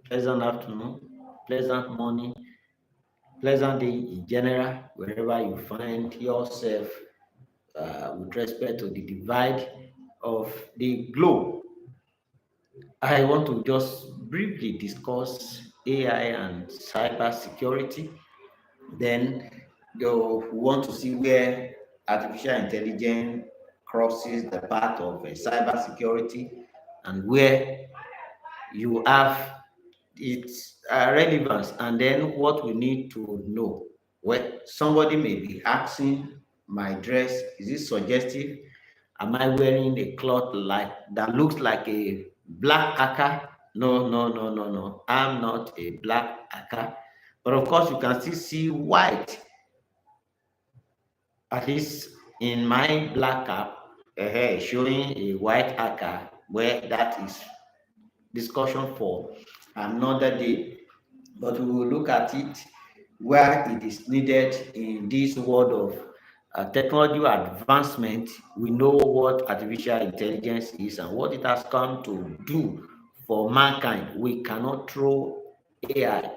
pleasant afternoon, pleasant morning, pleasant day in general, wherever you find yourself with respect to the divide of the globe. I want to just briefly discuss AI and cyber security. Then you want to see where artificial intelligence crosses the path of cyber security and where you have its relevance, and then what we need to know. Well, somebody may be asking, my dress, is it suggestive? Am I wearing a cloth like that looks like a black aka? No, no, no, no, no. I'm not a black aka. But of course, you can still see white, at least in my black cap, showing a white aka, where that is discussion for another day. But we will look at it where it is needed in this world of technology advancement. We know what artificial intelligence is and what it has come to do for mankind. We cannot throw AI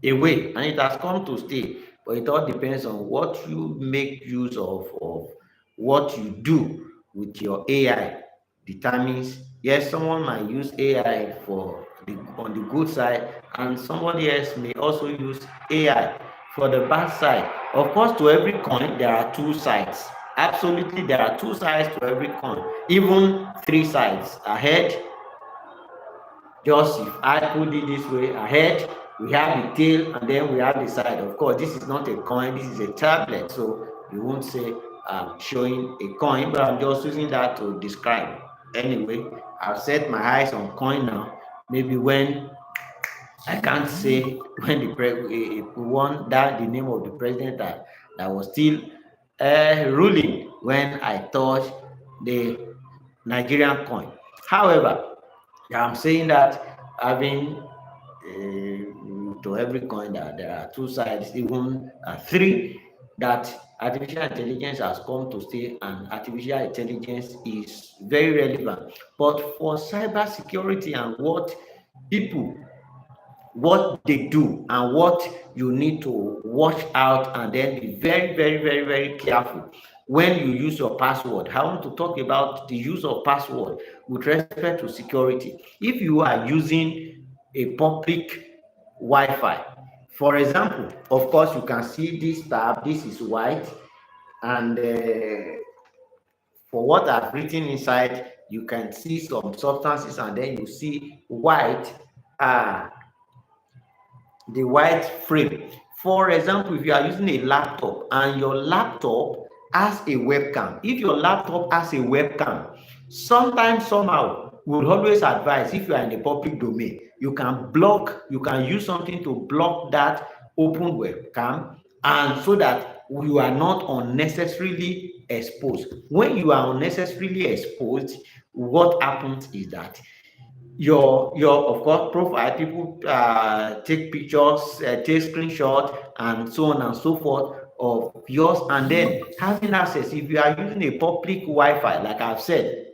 away, and it has come to stay. But it all depends on what you make use of what you do with your AI determines. Yes, someone might use AI for on the good side, and somebody else may also use AI for the bad side. Of course, to every coin there are two sides. Absolutely, there are two sides to every coin, even three sides. Ahead, just if I put it this way, ahead we have the tail and then we have the side. Of course, this is not a coin, this is a tablet, so you won't say I'm showing a coin, but I'm just using that to describe. Anyway, I've set my eyes on coin now. Maybe when I can't say when one that the name of the president that was still ruling when I touched the Nigerian coin. However, I'm saying that having to every coin that there are two sides, even three, that artificial intelligence has come to stay and artificial intelligence is very relevant. But for cyber security and people what they do and what you need to watch out, and then be very, very, very, very careful when you use your password. I want to talk about the use of password with respect to security. If you are using a public Wi-Fi, for example, of course, you can see this tab, this is white, and for what I've written inside, you can see some substances, and then you see white, uh, the white frame. For example, if you are using a laptop and your laptop has a webcam, if your laptop has a webcam, sometimes somehow we would always advise, if you are in the public domain, you can use something to block that open webcam, and so that you are not unnecessarily exposed. When you are unnecessarily exposed, what happens is that your of course profile, people take pictures, take screenshot, and so on and so forth of yours, and then having access. If you are using a public Wi-Fi, like I've said,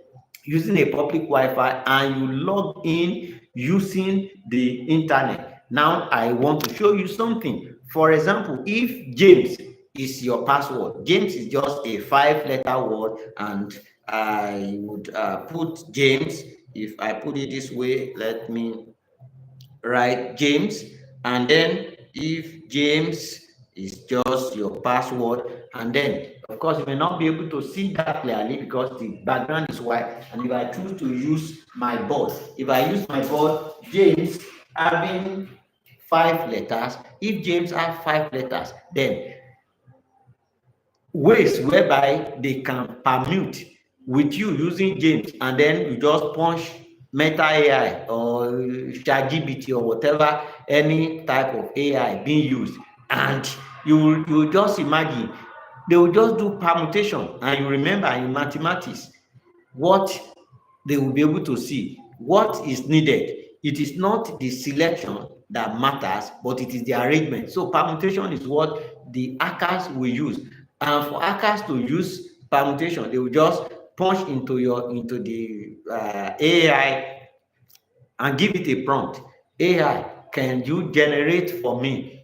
using a public Wi-Fi and you log in using the internet. Now I want to show you something. For example, if James is your password, James is just a 5-letter word, and I would put James. If I put it this way, let me write James, and then if James is just your password, and then of course you may not be able to see that clearly because the background is white. And if I choose to use my board, if I use my board, James having 5 letters, if James have 5 letters, then ways whereby they can permute with you using James, and then you just punch Meta AI or ChatGPT or whatever, any type of AI being used, and you just imagine they will just do permutation. And you remember in mathematics what they will be able to see, what is needed. It is not the selection that matters, but it is the arrangement. So permutation is what the hackers will use. And for hackers to use permutation, they will just punch into the AI and give it a prompt. AI, can you generate for me,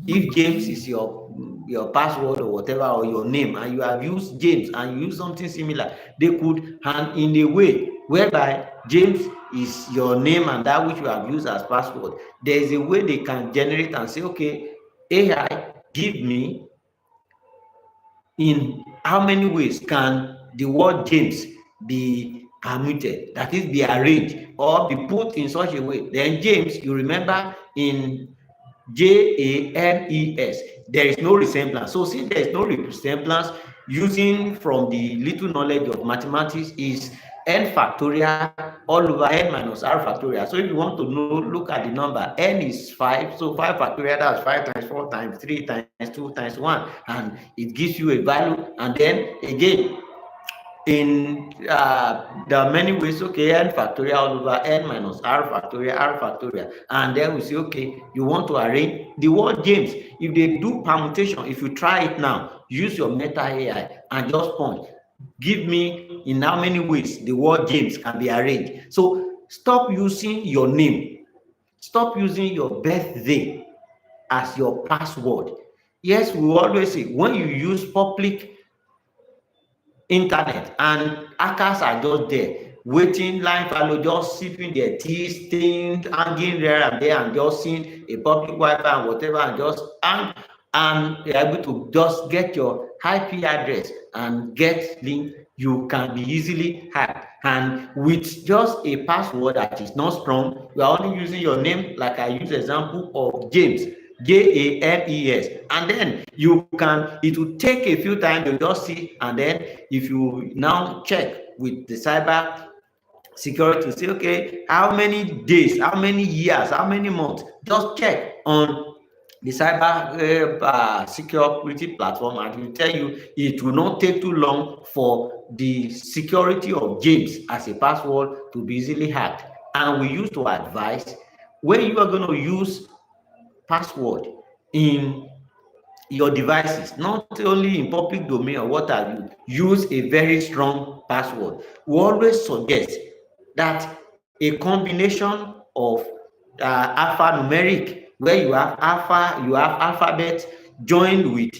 if James is your password or whatever, or your name, and you have used James and you use something similar, they could, and in a way whereby James is your name and that which you have used as password, there is a way they can generate and say, okay, AI, give me, in how many ways can the word James be permuted, that is, be arranged or be put in such a way. Then James, you remember, in JAMES, there is no resemblance. So since there is no resemblance, using from the little knowledge of mathematics, is n factorial all over n minus r factorial. So if you want to know, look at the number, n is 5, so 5 factorial, that's 5 times 4 times 3 times 2 times 1, and it gives you a value. And then again, in there are many ways. Okay, n factorial all over n minus r factorial, and then we say, okay, you want to arrange the word James. If they do permutation, if you try it now, use your meta AI and just point, give me in how many ways the word James can be arranged. So stop using your name, stop using your birthday as your password. Yes, we always say, when you use public internet and hackers are just there waiting, line follow, just sipping their tea, staying, hanging there and there, and just seeing a public Wi-Fi and whatever, and just and you're able to just get your IP address and get link, you can be easily hacked. And with just a password that is not strong, you are only using your name, like I use example of James, James, and then you can, it will take a few times, you just see, and then if you now check with the cyber security to say, okay, how many days, how many years, how many months, just check on the cyber security platform, and it will tell you it will not take too long for the security of James as a password to be easily hacked. And we used to advise, when you are going to use password in your devices, not only in public domain or what have you, use a very strong password. We always suggest that a combination of alphanumeric, where you have alphabet joined with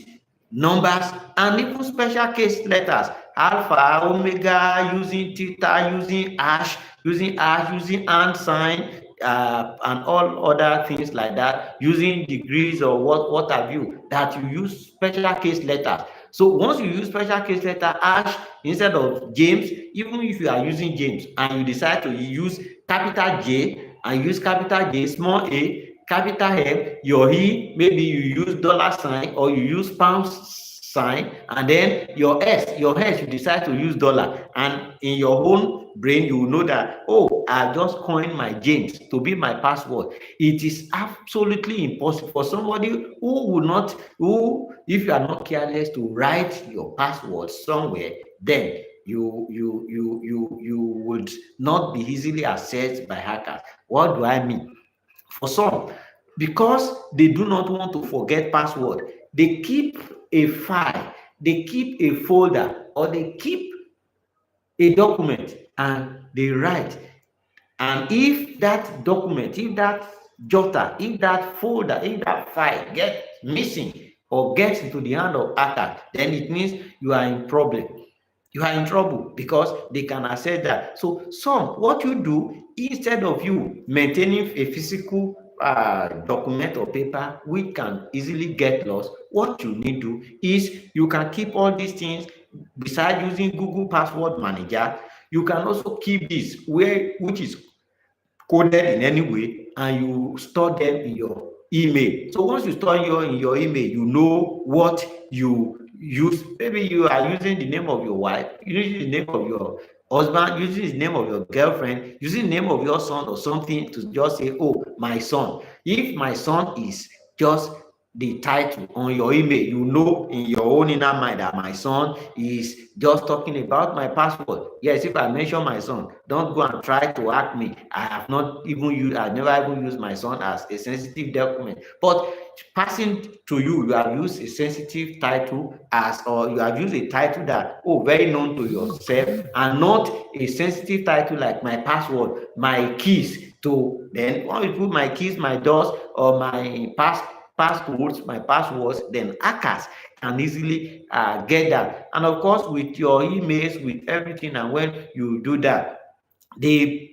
numbers, and even special case letters, alpha, omega, using theta, using hash, using and sign, and all other things like that, using degrees or what have you, that you use special case letters. So once you use special case letter hash instead of James, even if you are using James and you decide to use capital J and use capital J, small a, capital M, your E, maybe you use dollar sign or you use pound sign, and then your S, you decide to use dollar, and in your own brain you will know that, oh, I just coined my James to be my password. It is absolutely impossible for somebody who will not, who, if you are not careless to write your password somewhere, then you would not be easily accessed by hackers. What do I mean? For some, because they do not want to forget password, they keep a file, they keep a folder, or they keep a document and they write. And if that document, if that jotter, if that folder, if that file gets missing or gets into the hand of hacker, then it means you are in problem. You are in trouble, because they can access that. So what you do, instead of you maintaining a physical document or paper which can easily get lost, what you need to do is you can keep all these things. Besides using Google Password Manager, you can also keep this which is coded in any way, and you store them in your email. So once you store in your email, you know what you use. Maybe you are using the name of your wife, using the name of your husband, using the name of your girlfriend, using the name of your son or something, to just say, oh, my son. If my son is just the title on your email, you know in your own inner mind that my son is just talking about my password. Yes, if I mention my son, don't go and try to hack me. I have not even used, I never even used my son as a sensitive document. But passing to you, you have used a sensitive title as, or you have used a title that, oh, very known to yourself, and not a sensitive title like my password, my keys. To then when you put my keys, my doors, or my passcodes, my passwords, then hackers can easily get that. And of course, with your emails, with everything, and when you do that, they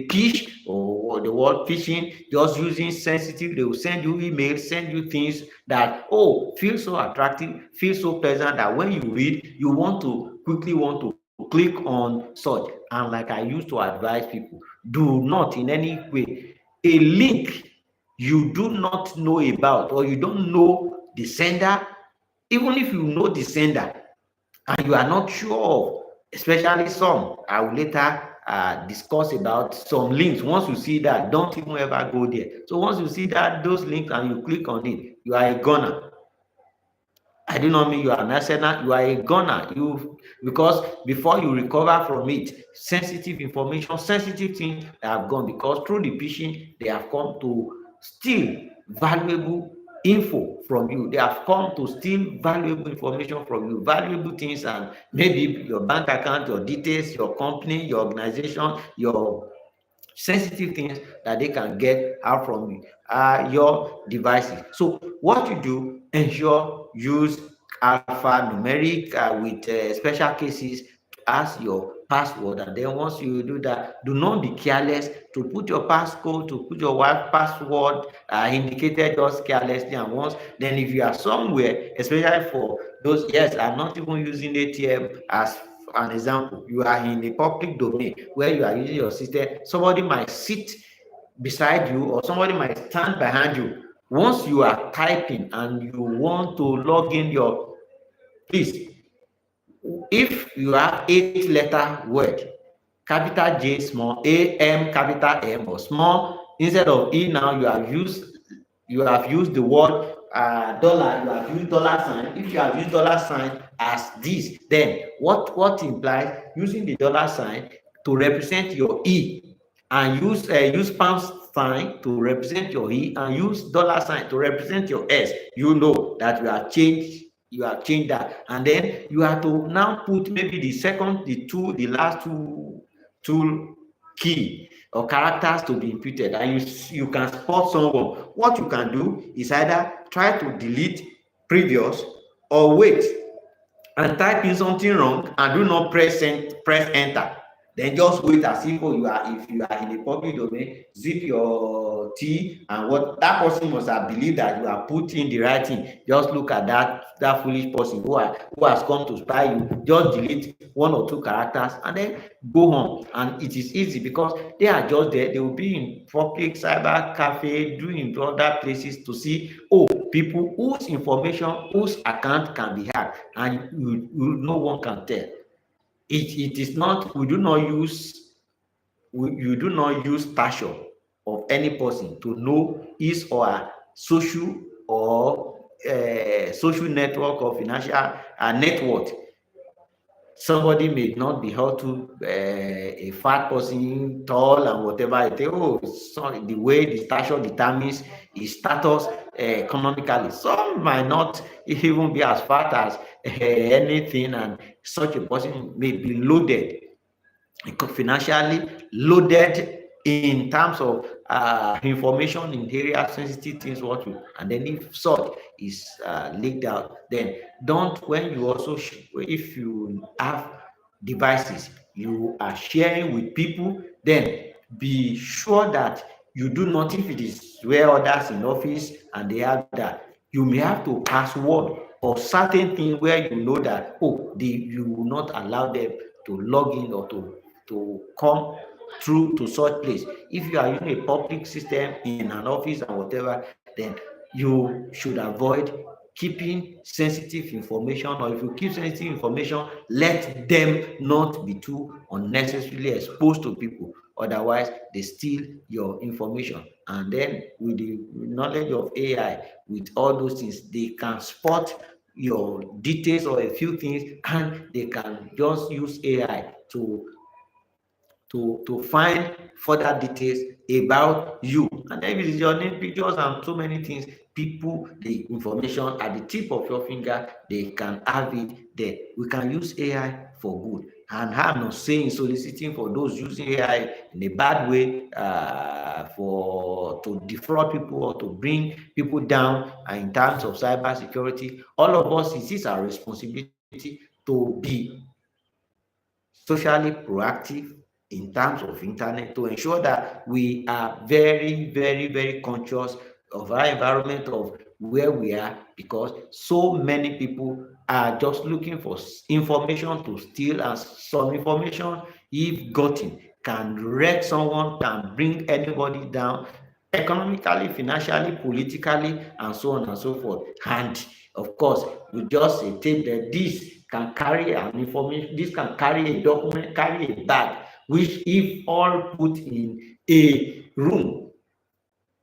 pitch, or the word phishing, just using sensitive, they will send you emails, send you things that, oh, feel so attractive, feel so pleasant, that when you read, you want to quickly want to click on such. And like I used to advise people, do not in any way, a link you do not know about, or you don't know the sender, even if you know the sender and you are not sure of, especially some, I will later discuss about some links. Once you see that, don't even ever go there. So once you see that those links and you click on it, you are a goner. I do not mean you are an arsenal, you are a gunner. You, because before you recover from it, sensitive information, sensitive things have gone, because through the phishing, they have come to steal valuable info from you. They have come to steal valuable information from you, valuable things, and maybe your bank account, your details, your company, your organization, your sensitive things that they can get out from your devices. So what you do, ensure use alphanumeric with special cases as your password. And then once you do that, do not be careless to put your passcode, to put your wife password indicated just carelessly. And once, then if you are somewhere, especially for those, yes, I'm not even using ATM as an example, you are in a public domain where you are using your system, somebody might sit beside you, or somebody might stand behind you. Once you are typing and you want to log in your, please, if you have 8-letter word, capital J, small a, M, capital M, or small, instead of E, now you have used the word dollar, you have used dollar sign. If you have used dollar sign as this, then what implies using the dollar sign to represent your E, and use pound sign to represent your E, and use dollar sign to represent your S, you know that you have changed that. And then you have to now put maybe the last two key or characters to be imputed, and you can spot someone. What you can do is either try to delete previous, or wait and type in something wrong and do not press enter. Then just wait as if, oh, if you are in a public domain, zip your T, and what that person must have believed that you are putting the right thing. Just look at that foolish person who has come to spy you. Just delete one or two characters and then go home. And it is easy because they are just there. They will be in public cyber cafe, doing other places to see, oh, people whose information, whose account can be hacked, and no one can tell. It is not, you do not use passion of any person to know his or her social or social network or financial net worth. Somebody may not be held to a fat person, tall and whatever. The way the stature determines his status economically. Some might not even be as fat as anything, and such a person may be loaded, financially loaded in terms of information in area sensitive things, and then if such is leaked out, then don't, when you also if you have devices you are sharing with people, then be sure that you do not, if it is where others in office and they have that, you may have to password or certain thing where you know that, oh, you will not allow them to log in or to come through to such place. If you are using a public system in an office and whatever, then you should avoid keeping sensitive information, or if you keep sensitive information, let them not be too unnecessarily exposed to people. Otherwise, they steal your information. And then with the knowledge of AI, with all those things, they can spot your details or a few things, and they can just use AI to find further details about you. And then if it's your name, pictures, and so many things, people, the information at the tip of your finger, they can have it there. We can use AI for good. And I'm not saying soliciting for those using AI in a bad way, for to defraud people or to bring people down, in terms of cyber security. All of us, it is our responsibility to be socially proactive in terms of internet, to ensure that we are very, very, very conscious of our environment, of where we are, because so many people are just looking for information to steal, and some information, if gotten, can wreck someone, can bring anybody down economically, financially, politically, and so on and so forth. And of course, we just say take that this can carry an information, this can carry a document, carry a bag, which if all put in a room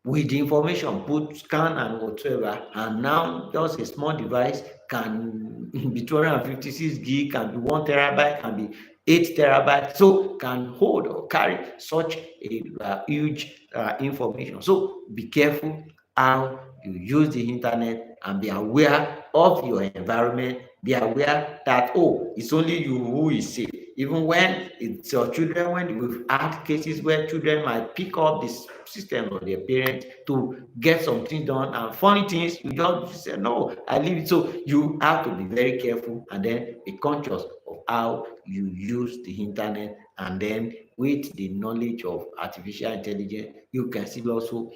with the information, put scan and whatever, and now just a small device can be 256 gig, can be 1 terabyte, can be 8 terabyte, so can hold or carry such a huge information. So be careful how you use the internet, and be aware of your environment. Be aware that, oh, it's only you who is safe. Even when it's your children, when we've had cases where children might pick up this system of their parents to get something done, and funny things, you just say, no, I leave it. So you have to be very careful, and then be conscious of how you use the internet. And then with the knowledge of artificial intelligence, you can still also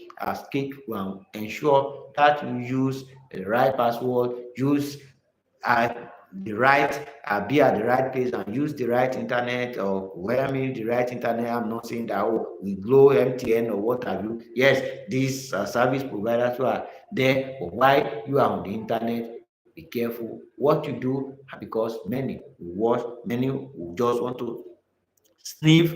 ensure that you use the right password, use the right be at the right place, and use the right internet. Or when I mean the right internet, I'm not saying that, oh, we glow MTN or what have you. Yes, these service providers who are there, but while you are on the internet, be careful what you do, because many will just want to sniff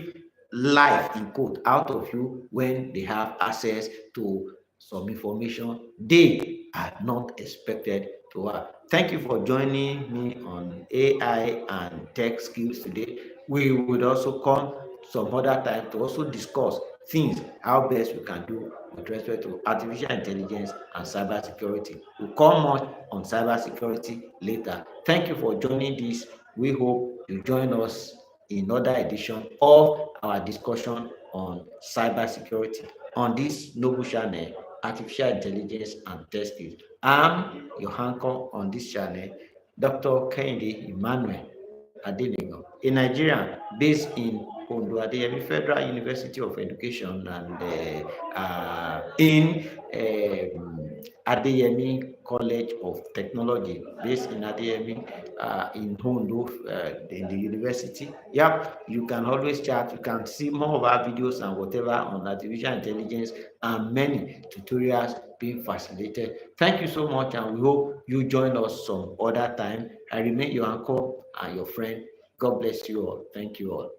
life in quote out of you when they have access to some information they are not expected to have. Thank you for joining me on AI and tech skills today. We would also come some other time to also discuss things, how best we can do with respect to artificial intelligence and cybersecurity. We'll come much on cybersecurity later. Thank you for joining this. We hope you join us in another edition of our discussion on cybersecurity on this noble channel, Artificial Intelligence and Tech Skills. I'm your anchor on this channel, Dr. Kehinde Adenegan, a Nigerian based in Ondo Adeyemi Federal University of Education, and in Adeyemi College of Technology, based in Adeyemi, in Ondo, in the university. Yep, you can always chat. You can see more of our videos and whatever on artificial intelligence, and many tutorials being facilitated. Thank you so much, and we hope you join us some other time. I remain your uncle and your friend. God bless you all. Thank you all.